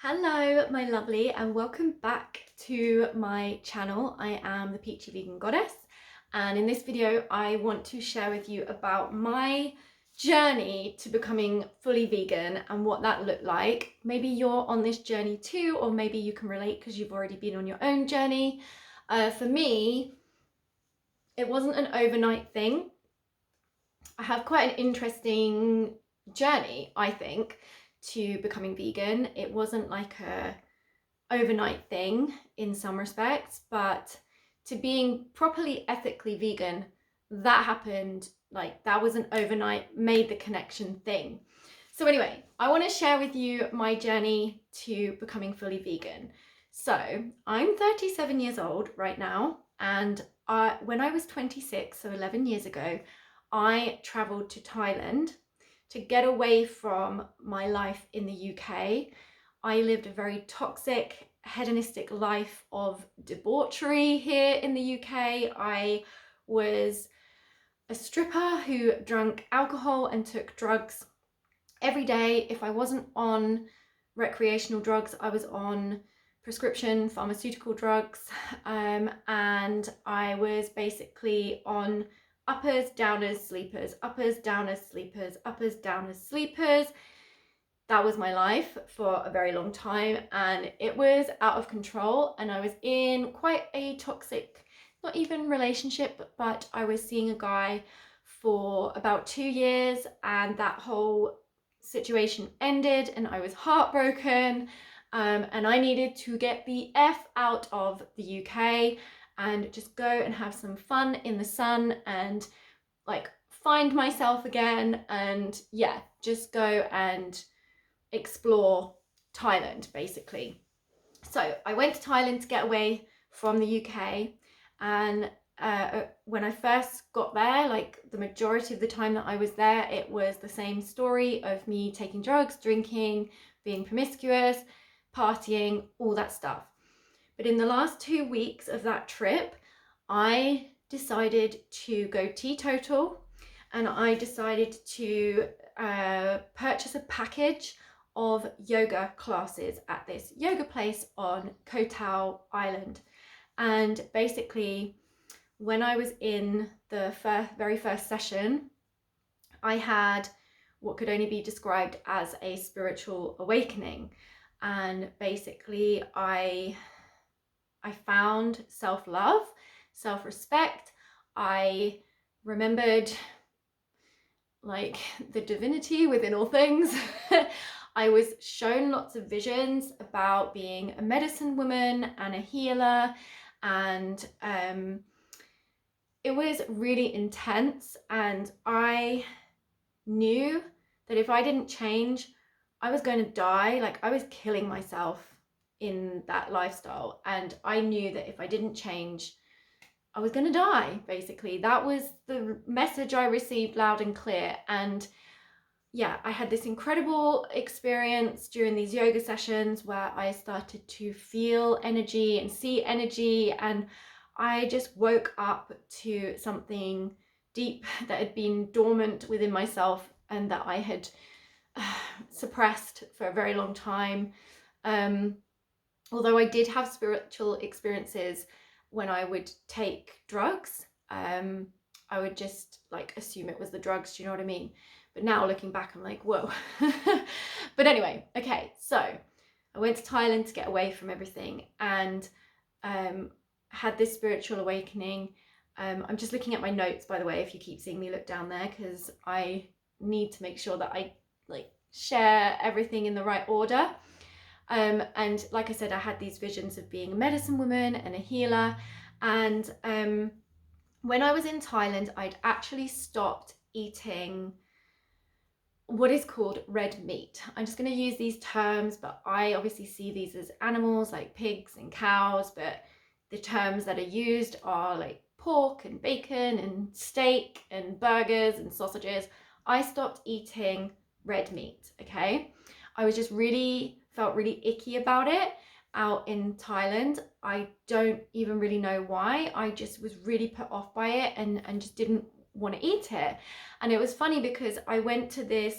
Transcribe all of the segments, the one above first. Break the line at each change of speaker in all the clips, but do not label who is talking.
Hello, my lovely, and welcome back to my channel. I am the Peachy Vegan Goddess, and in this video, I want to share with you about my journey to becoming fully vegan and what that looked like. Maybe you're on this journey too, or maybe you can relate because you've already been on your own journey. For me, it wasn't an overnight thing. I have quite an interesting journey, I think, to becoming vegan. It wasn't like a overnight thing in some respects, but to being properly ethically vegan, that happened, like that was an overnight made the connection thing. So anyway, I want to share with you my journey to becoming fully vegan. So I'm 37 years old right now, and when I was 26, so 11 years ago, I traveled to Thailand to get away from my life in the UK. I lived a very toxic, hedonistic life of debauchery here in the UK. I was a stripper who drank alcohol and took drugs every day. If I wasn't on recreational drugs, I was on prescription pharmaceutical drugs, and I was basically on uppers, downers, sleepers, uppers, downers, sleepers, uppers, downers, sleepers. That was my life for a very long time, and it was out of control, and I was in quite a toxic, not even relationship, but I was seeing a guy for about 2 years, and that whole situation ended and I was heartbroken, and I needed to get the F out of the UK and just go and have some fun in the sun and like find myself again, and yeah, just go and explore Thailand basically. So I went to Thailand to get away from the UK, and when I first got there, like the majority of the time that I was there, it was the same story of me taking drugs, drinking, being promiscuous, partying, all that stuff. But in the last 2 weeks of that trip, I decided to go teetotal, and I decided to purchase a package of yoga classes at this yoga place on Koh Tao Island. And basically, when I was in the very first session, I had what could only be described as a spiritual awakening. And basically, I found self-love, self-respect. I remembered like the divinity within all things. I was shown lots of visions about being a medicine woman and a healer, and it was really intense, and I knew that if I didn't change, I was going to die. Like I was killing myself in that lifestyle, and I knew that if I didn't change, I was going to die, basically. That was the message I received loud and clear. And yeah, I had this incredible experience during these yoga sessions where I started to feel energy and see energy, and I just woke up to something deep that had been dormant within myself and that I had suppressed for a very long time. Although I did have spiritual experiences when I would take drugs, I would just like assume it was the drugs, do you know what I mean? But now looking back, I'm like, whoa. But anyway, okay, so I went to Thailand to get away from everything, and had this spiritual awakening. I'm just looking at my notes, by the way, if you keep seeing me look down there, because I need to make sure that I like share everything in the right order. And like I said, I had these visions of being a medicine woman and a healer. And when I was in Thailand, I'd actually stopped eating what is called red meat. I'm just going to use these terms, but I obviously see these as animals like pigs and cows, but the terms that are used are like pork and bacon and steak and burgers and sausages. I stopped eating red meat, okay? I was just felt really icky about it out in Thailand. I don't even really know why. I just was really put off by it and just didn't want to eat it. And it was funny because I went to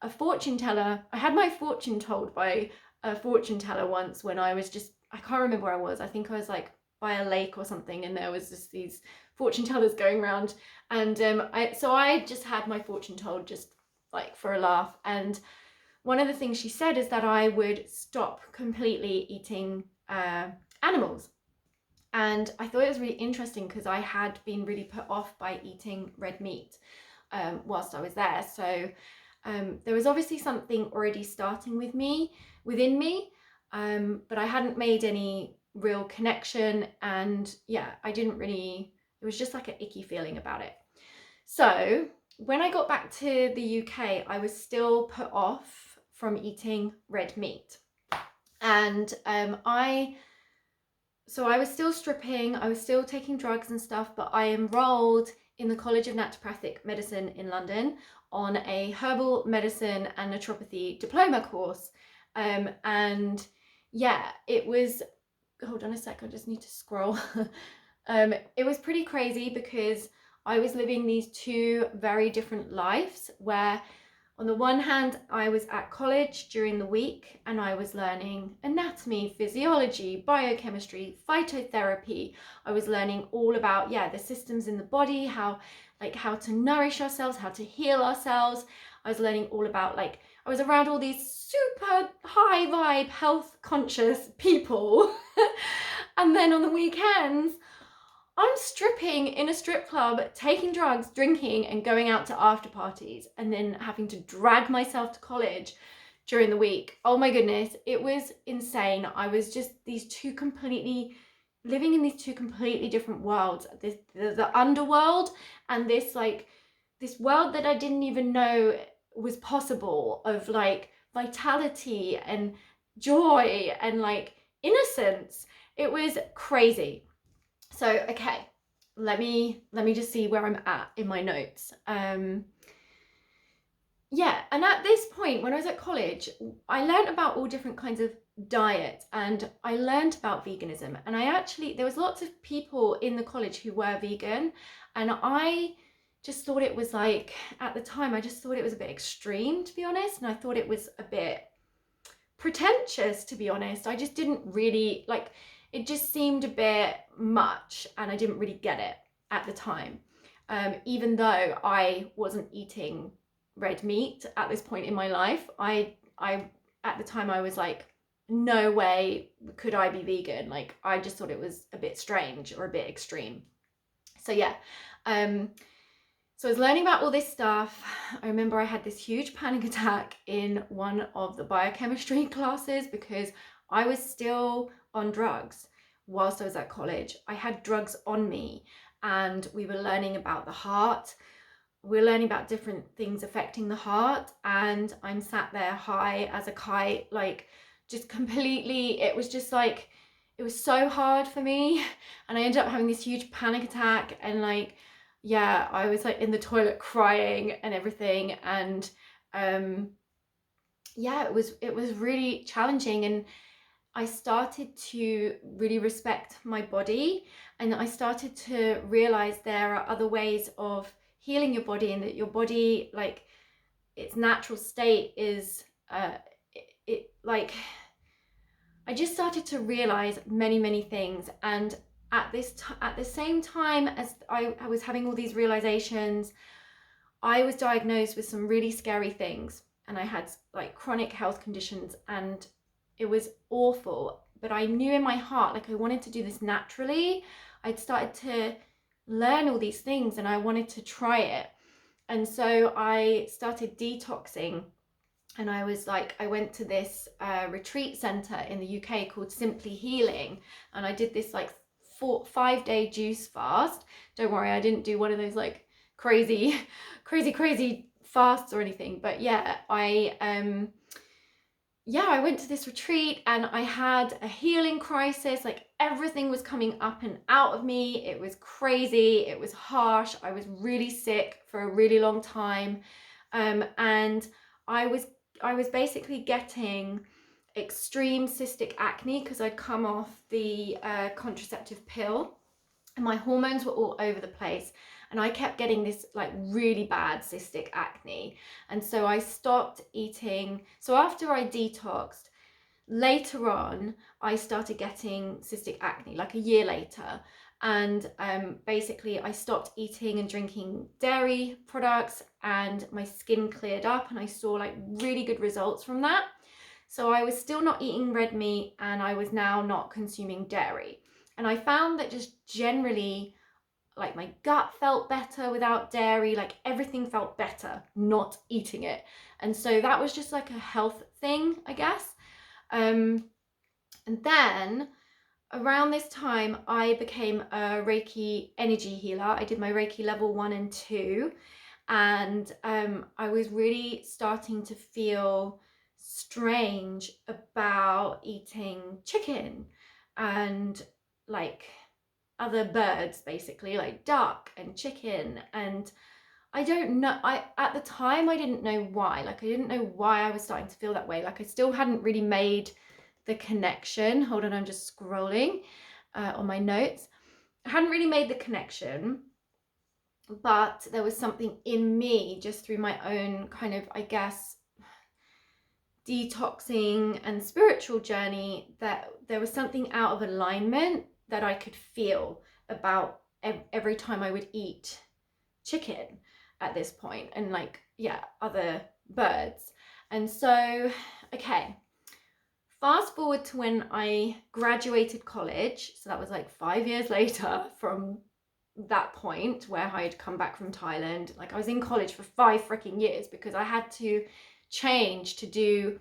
a fortune teller. I had my fortune told by a fortune teller once when I was just, I can't remember where I was. I think I was like by a lake or something, and there was just these fortune tellers going around, and I just had my fortune told just like for a laugh. And one of the things she said is that I would stop completely eating animals. And I thought it was really interesting because I had been really put off by eating red meat whilst I was there. So there was obviously something already starting within me, but I hadn't made any real connection. And yeah, I didn't really, it was just like an icky feeling about it. So when I got back to the UK, I was still put off from eating red meat. And so I was still stripping, I was still taking drugs and stuff, but I enrolled in the College of Naturopathic Medicine in London on a herbal medicine and naturopathy diploma course. And yeah, it was, hold on a sec, I just need to scroll. It was pretty crazy because I was living these two very different lives where on the one hand, I was at college during the week and I was learning anatomy, physiology, biochemistry, phytotherapy. I was learning all about, the systems in the body, how to nourish ourselves, how to heal ourselves. I was learning all about, I was around all these super high vibe, health conscious people. And then on the weekends, I'm stripping in a strip club, taking drugs, drinking, and going out to after parties, and then having to drag myself to college during the week. Oh my goodness, it was insane. I was just living in these two completely different worlds. The underworld and this world that I didn't even know was possible, of vitality and joy and innocence. It was crazy. So, okay, let me just see where I'm at in my notes. Yeah, and at this point, when I was at college, I learned about all different kinds of diets, and I learned about veganism. And there was lots of people in the college who were vegan, and I just thought it was at the time, I just thought it was a bit extreme, to be honest. And I thought it was a bit pretentious, to be honest. I just didn't really it just seemed a bit much, and I didn't really get it at the time. Even though I wasn't eating red meat at this point in my life, I at the time I was like, no way could I be vegan. I just thought it was a bit strange or a bit extreme. So yeah, so I was learning about all this stuff. I remember I had this huge panic attack in one of the biochemistry classes because I was still on drugs whilst I was at college. I had drugs on me, and we were learning about the heart. We were learning about different things affecting the heart, and I'm sat there high as a kite, just completely, it was just it was so hard for me. And I ended up having this huge panic attack, and I was in the toilet crying and everything. And it was really challenging. And I started to really respect my body, and I started to realize there are other ways of healing your body, and that your body, its natural state is I just started to realize many things. And at the same time as I was having all these realizations, I was diagnosed with some really scary things, and I had chronic health conditions, and it was awful. But I knew in my heart, I wanted to do this naturally. I'd started to learn all these things, and I wanted to try it. And so I started detoxing, and I went to this retreat center in the UK called Simply Healing, and I did this 5-day juice fast. Don't worry, I didn't do one of those crazy fasts or anything. But I went to this retreat, and I had a healing crisis. Everything was coming up and out of me. It was crazy. It was harsh. I was really sick for a really long time. And I was basically getting extreme cystic acne because I'd come off the contraceptive pill, and my hormones were all over the place. And I kept getting this really bad cystic acne. And so I stopped eating. So after I detoxed, later on, I started getting cystic acne, like a year later. And basically, I stopped eating and drinking dairy products, and my skin cleared up, and I saw like really good results from that. So I was still not eating red meat, and I was now not consuming dairy. And I found that just generally, like my gut felt better without dairy, like everything felt better not eating it. And so that was just like a health thing, I guess. And then around this time, I became a Reiki energy healer. I did my Reiki level 1 and 2, and I was really starting to feel strange about eating chicken and like other birds, basically like duck and chicken. And I don't know, at the time I didn't know why. Like I didn't know why I was starting to feel that way. Like I still hadn't really made the connection. Hold on, I'm just scrolling on my notes. I hadn't really made the connection, but there was something in me just through my own kind of, I guess, detoxing and spiritual journey, that there was something out of alignment that I could feel about every time I would eat chicken at this point, and like, yeah, other birds. And so, okay, fast forward to when I graduated college. So that was like 5 years later from that point where I had come back from Thailand. Like I was in college for 5 freaking years because I had to change to do.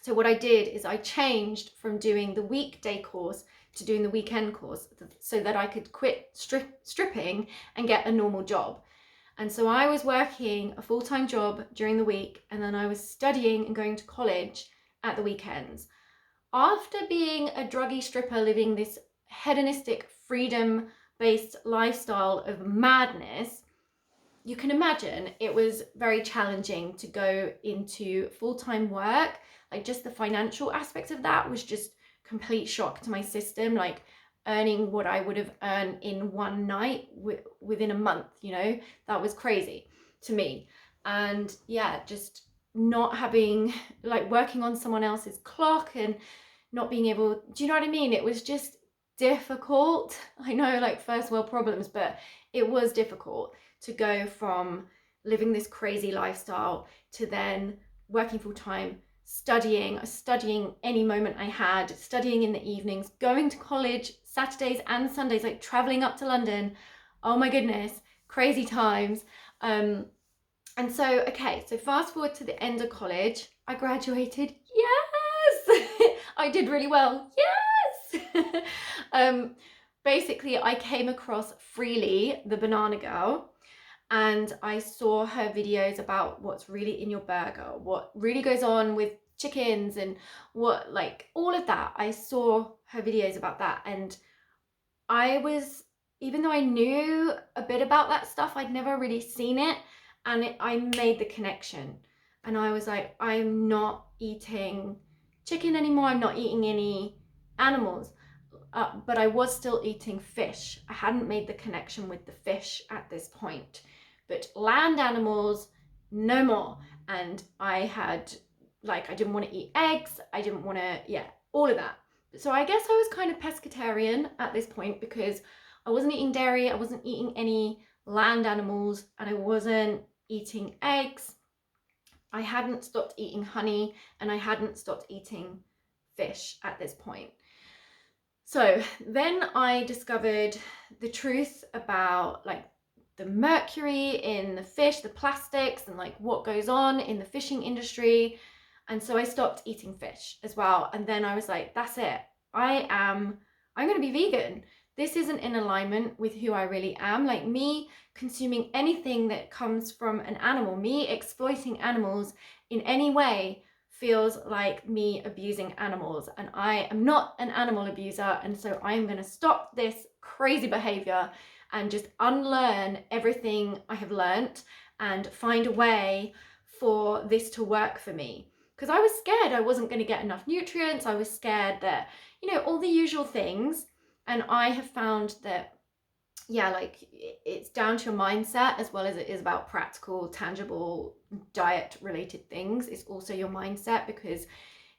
So what I did is I changed from doing the weekday course to doing the weekend course so that I could quit stripping and get a normal job. And so I was working a full-time job during the week, and then I was studying and going to college at the weekends. After being a druggie stripper, living this hedonistic, freedom-based lifestyle of madness, you can imagine it was very challenging to go into full-time work. Like just the financial aspect of that was just complete shock to my system. Like earning what I would have earned in one night within a month, you know, that was crazy to me. And yeah, just not having, like working on someone else's clock and not being able, do you know what I mean? It was just difficult. I know, like first world problems, but it was difficult to go from living this crazy lifestyle to then working full time, studying any moment I had, studying in the evenings, going to college Saturdays and Sundays, like traveling up to London. Oh my goodness, crazy times. And so, okay, so fast forward to the end of college, I graduated. Yes, I did really well. Yes. Basically, I came across Freely, the banana girl, and I saw her videos about what's really in your burger, what really goes on with chickens, and what, like, all of that. I saw her videos about that, and I was, even though I knew a bit about that stuff, I'd never really seen it, and I made the connection. And I was like, I'm not eating chicken anymore, I'm not eating any animals. But I was still eating fish. I hadn't made the connection with the fish at this point. But land animals, no more. And I had, like, I didn't want to eat eggs. I didn't want to, yeah, all of that. So I guess I was kind of pescatarian at this point because I wasn't eating dairy, I wasn't eating any land animals, and I wasn't eating eggs. I hadn't stopped eating honey, and I hadn't stopped eating fish at this point. So then I discovered the truth about like the mercury in the fish, the plastics, and like what goes on in the fishing industry. And so I stopped eating fish as well. And then I was like, that's it. I'm going to be vegan. This isn't in alignment with who I really am. Like me consuming anything that comes from an animal, me exploiting animals in any way feels like me abusing animals, and I am not an animal abuser. And so I'm going to stop this crazy behavior and just unlearn everything I have learnt and find a way for this to work for me. Because I was scared I wasn't going to get enough nutrients. I was scared that, you know, all the usual things. And I have found that, yeah, like it's down to your mindset as well as it is about practical, tangible, diet related things. It's also your mindset, because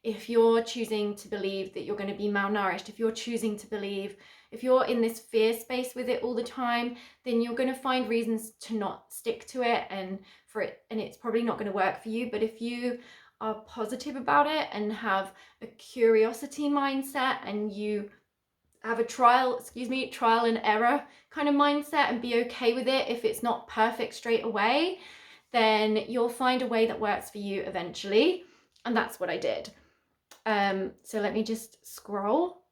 if you're choosing to believe that you're going to be malnourished, if you're choosing to believe, if you're in this fear space with it all the time, then you're going to find reasons to not stick to it, and it's probably not going to work for you. But if you are positive about it and have a curiosity mindset, and you have a trial and error kind of mindset, and be okay with it if it's not perfect straight away, then you'll find a way that works for you eventually. And that's what I did. So let me just scroll.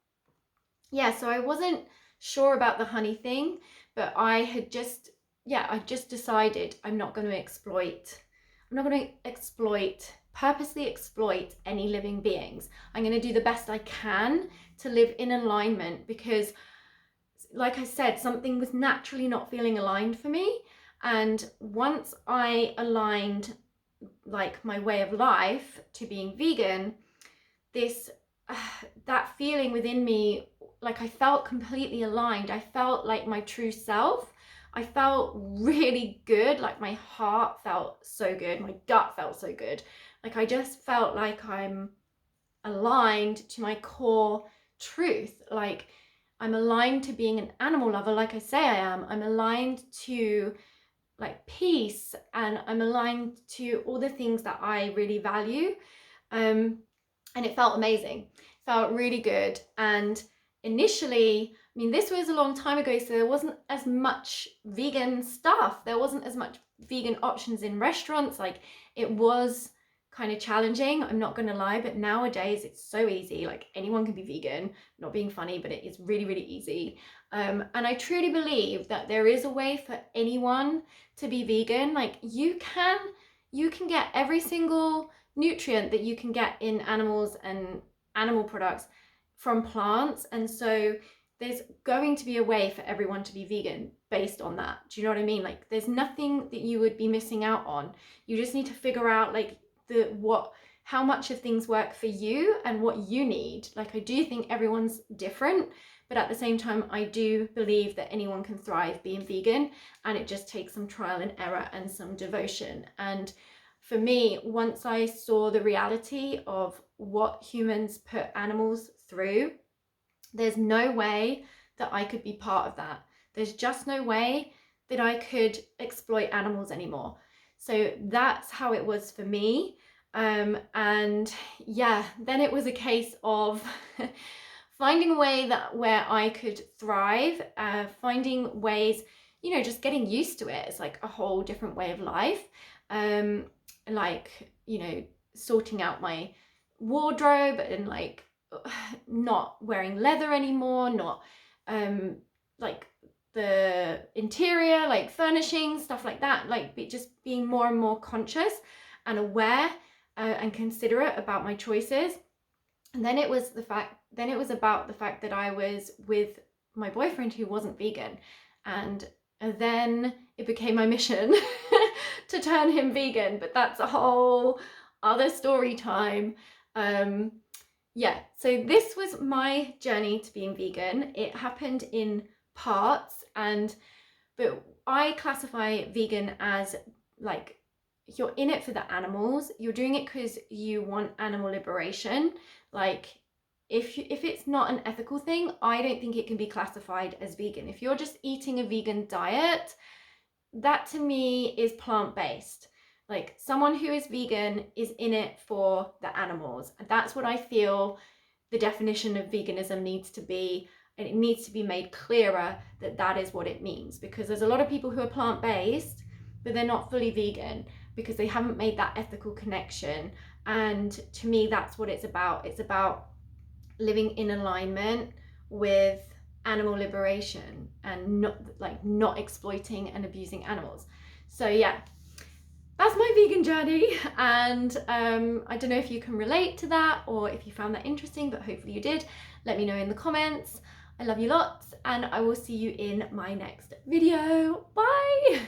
Yeah, so I wasn't sure about the honey thing, but I just decided I'm not going to purposely exploit any living beings. I'm going to do the best I can to live in alignment, because like I said, something was naturally not feeling aligned for me. And once I aligned like my way of life to being vegan, that feeling within me, like I felt completely aligned. I felt like my true self. I felt really good. Like my heart felt so good. My gut felt so good. Like I just felt like I'm aligned to my core truth. Like I'm aligned to being an animal lover, like I say I am. I'm aligned to like peace, and I'm aligned to all the things that I really value. And it felt amazing. It felt really good. And initially, I mean, this was a long time ago, so there wasn't as much vegan stuff. There wasn't as much vegan options in restaurants. Like it was kind of challenging, I'm not gonna lie, but nowadays it's so easy. Like anyone can be vegan, not being funny, but it is really, really easy. And I truly believe that there is a way for anyone to be vegan. Like you can get every single nutrient that you can get in animals and animal products from plants, and so there's going to be a way for everyone to be vegan based on that. Do you know what I mean? Like there's nothing that you would be missing out on. You just need to figure out like how much of things work for you and what you need. Like I do think everyone's different, but at the same time I do believe that anyone can thrive being vegan, and it just takes some trial and error and some devotion. And for me, once I saw the reality of what humans put animals through, there's no way that I could be part of that. There's just no way that I could exploit animals anymore. So that's how it was for me. And yeah, then it was a case of finding a way where I could thrive, finding ways, you know, just getting used to it. It's like a whole different way of life. Like, you know, sorting out my wardrobe and like not wearing leather anymore, not like the interior, like furnishing, stuff like that, like just being more and more conscious and aware and considerate about my choices. And then it was about the fact that I was with my boyfriend who wasn't vegan, and then it became my mission to turn him vegan, but that's a whole other story time. Yeah, so this was my journey to being vegan. It happened in parts, but I classify vegan as like, you're in it for the animals, you're doing it because you want animal liberation. Like if it's not an ethical thing, I don't think it can be classified as vegan. If you're just eating a vegan diet, that to me is plant-based. Like someone who is vegan is in it for the animals. And that's what I feel the definition of veganism needs to be. And it needs to be made clearer that that is what it means, because there's a lot of people who are plant-based, but they're not fully vegan because they haven't made that ethical connection. And to me, that's what it's about. It's about living in alignment with animal liberation and not exploiting and abusing animals. So yeah, that's my vegan journey, and I don't know if you can relate to that or if you found that interesting, but hopefully you did. Let me know in the comments. I love you lots, and I will see you in my next video. Bye!